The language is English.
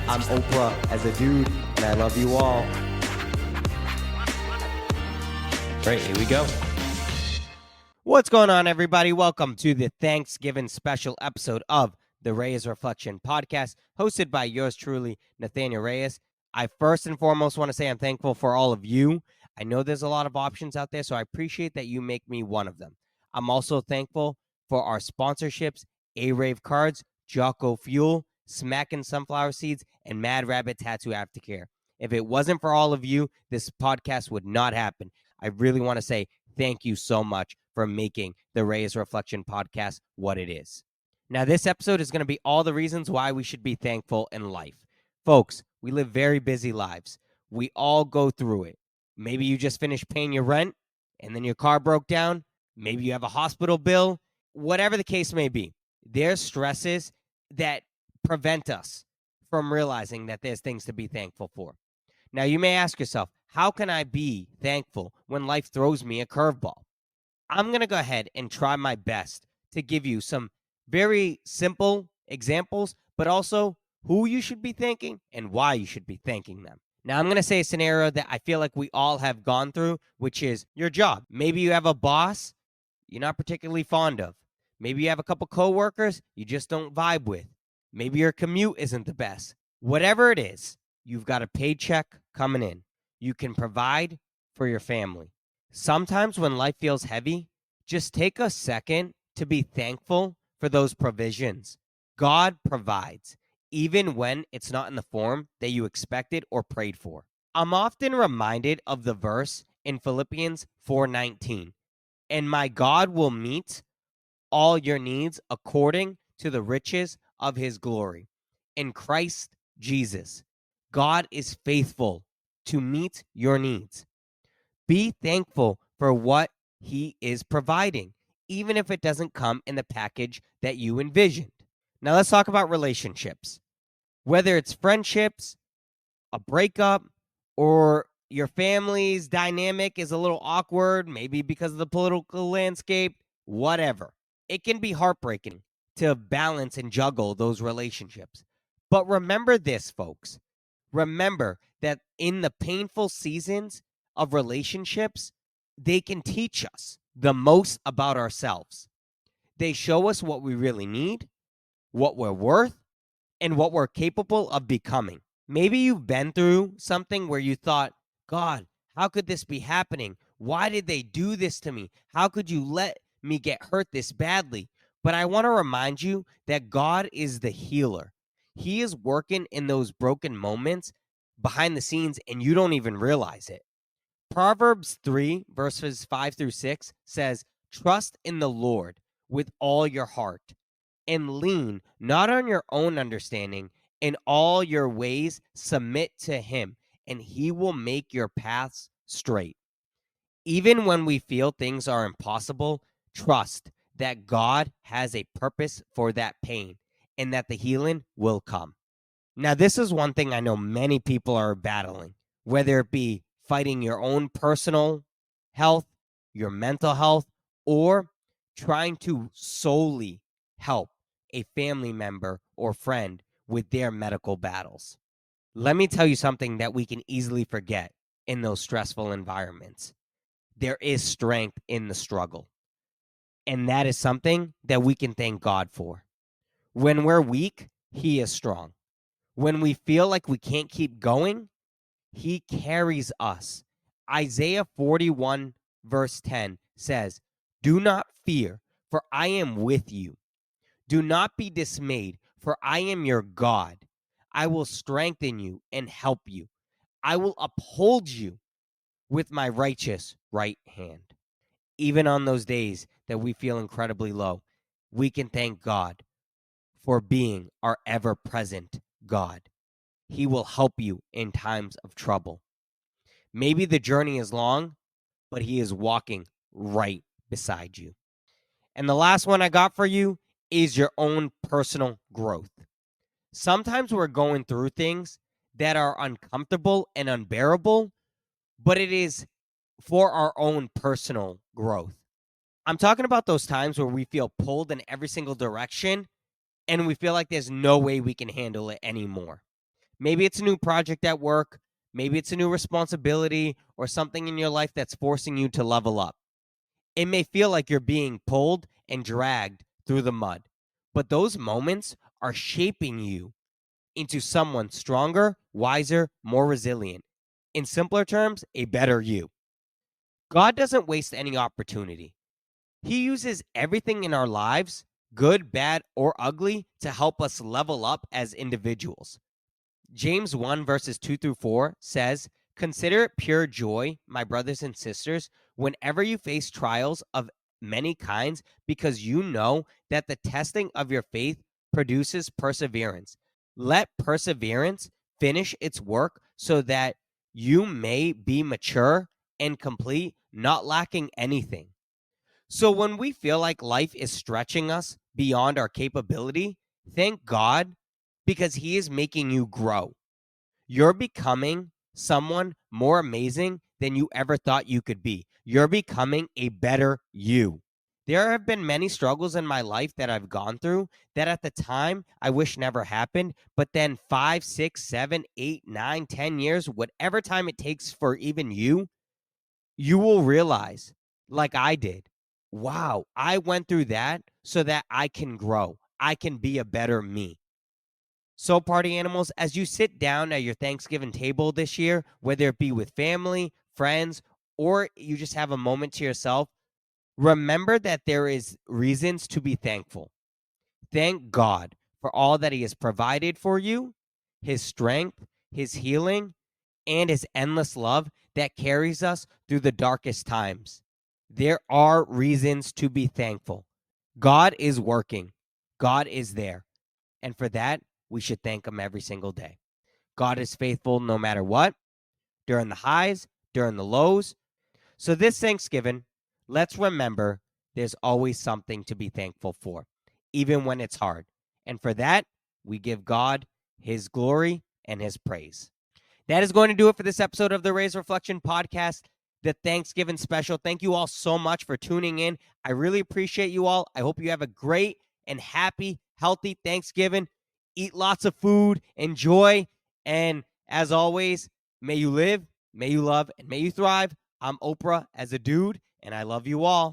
I'm Oprah as a dude, and I love you all. Right, here we go. What's going on, everybody? Welcome to the Thanksgiving special episode of the Reyes Reflection podcast, hosted by yours truly, Nathanael Reyes. I first and foremost want to say I'm thankful for all of you. I know there's a lot of options out there, so I appreciate that you make me one of them. I'm also thankful for our sponsorships, ARAVE Cards, Jocko Fuel, SMACKIN Sunflower Seeds, and Mad Rabbit Tattoo Aftercare. If it wasn't for all of you, this podcast would not happen. I really want to say thank you so much for making the Reyes Reflection podcast what it is. Now, this episode is going to be all the reasons why we should be thankful in life. Folks, we live very busy lives. We all go through it. Maybe you just finished paying your rent and then your car broke down. Maybe you have a hospital bill. Whatever the case may be, there's stresses that prevent us from realizing that there's things to be thankful for. Now, you may ask yourself, how can I be thankful when life throws me a curveball? I'm going to go ahead and try my best to give you some very simple examples, but also who you should be thanking and why you should be thanking them. Now, I'm going to say a scenario that I feel like we all have gone through, which is your job. Maybe you have a boss you're not particularly fond of. Maybe you have a couple coworkers you just don't vibe with. Maybe your commute isn't the best. Whatever it is, you've got a paycheck coming in. You can provide for your family. Sometimes when life feels heavy, just take a second to be thankful for those provisions. God provides, even when it's not in the form that you expected or prayed for. I'm often reminded of the verse in Philippians 4:19, and my God will meet all your needs according to the riches of his glory. In Christ Jesus, God is faithful to meet your needs. Be thankful for what he is providing, even if it doesn't come in the package that you envisioned. Now let's talk about relationships. Whether it's friendships, a breakup, or your family's dynamic is a little awkward, maybe because of the political landscape, whatever. It can be heartbreaking to balance and juggle those relationships. But remember this, folks. Remember that in the painful seasons of relationships, they can teach us the most about ourselves. They show us what we really need, what we're worth, and what we're capable of becoming. Maybe you've been through something where you thought, God, how could this be happening? Why did they do this to me? How could you let me get hurt this badly? But I want to remind you that God is the healer. He is working in those broken moments behind the scenes, and you don't even realize it. Proverbs 3, verses 5 through 6 says, trust in the Lord with all your heart and lean not on your own understanding. In all your ways, submit to him, and he will make your paths straight. Even when we feel things are impossible, trust that God has a purpose for that pain and that the healing will come. Now, this is one thing I know many people are battling, whether it be fighting your own personal health, your mental health, or trying to solely help a family member or friend with their medical battles. Let me tell you something that we can easily forget in those stressful environments. There is strength in the struggle. And that is something that we can thank God for. When we're weak, he is strong. When we feel like we can't keep going, he carries us. Isaiah 41 verse 10 says, do not fear, for I am with you. Do not be dismayed, for I am your God. I will strengthen you and help you. I will uphold you with my righteous right hand. Even on those days that we feel incredibly low, we can thank God for being our ever-present God. He will help you in times of trouble. Maybe the journey is long, but he is walking right beside you. And the last one I got for you is your own personal growth. Sometimes we're going through things that are uncomfortable and unbearable, but it is for our own personal growth. I'm talking about those times where we feel pulled in every single direction and we feel like there's no way we can handle it anymore. Maybe it's a new project at work. Maybe it's a new responsibility or something in your life that's forcing you to level up. It may feel like you're being pulled and dragged through the mud, but those moments are shaping you into someone stronger, wiser, more resilient. In simpler terms, a better you. God doesn't waste any opportunity. He uses everything in our lives, good, bad, or ugly, to help us level up as individuals. James 1, verses 2 through 4 says, "Consider it pure joy, my brothers and sisters, whenever you face trials of many kinds, because you know that the testing of your faith produces perseverance. Let perseverance finish its work so that you may be mature and complete, not lacking anything." So when we feel like life is stretching us beyond our capability, thank God, because He is making you grow. You're becoming someone more amazing than you ever thought you could be. You're becoming a better you. There have been many struggles in my life that I've gone through that at the time I wish never happened. But then 5, 6, 7, 8, 9, 10 years, whatever time it takes for even you will realize, like I did, wow, I went through that so that I can grow. I can be a better me. So, party animals, as you sit down at your Thanksgiving table this year, whether it be with family, friends, or you just have a moment to yourself, remember that there is reasons to be thankful. Thank God for all that He has provided for you, His strength, His healing, and His endless love that carries us through the darkest times. There are reasons to be thankful. God is working. God is there. And for that, we should thank Him every single day. God is faithful no matter what, during the highs, during the lows. So this Thanksgiving, let's remember there's always something to be thankful for, even when it's hard. And for that, we give God His glory and His praise. That is going to do it for this episode of the Reyes Reflection Podcast, the Thanksgiving special. Thank you all so much for tuning in. I really appreciate you all. I hope you have a great and happy, healthy Thanksgiving. Eat lots of food, enjoy, and as always, may you live, may you love, and may you thrive. I'm Oprah as a dude, and I love you all.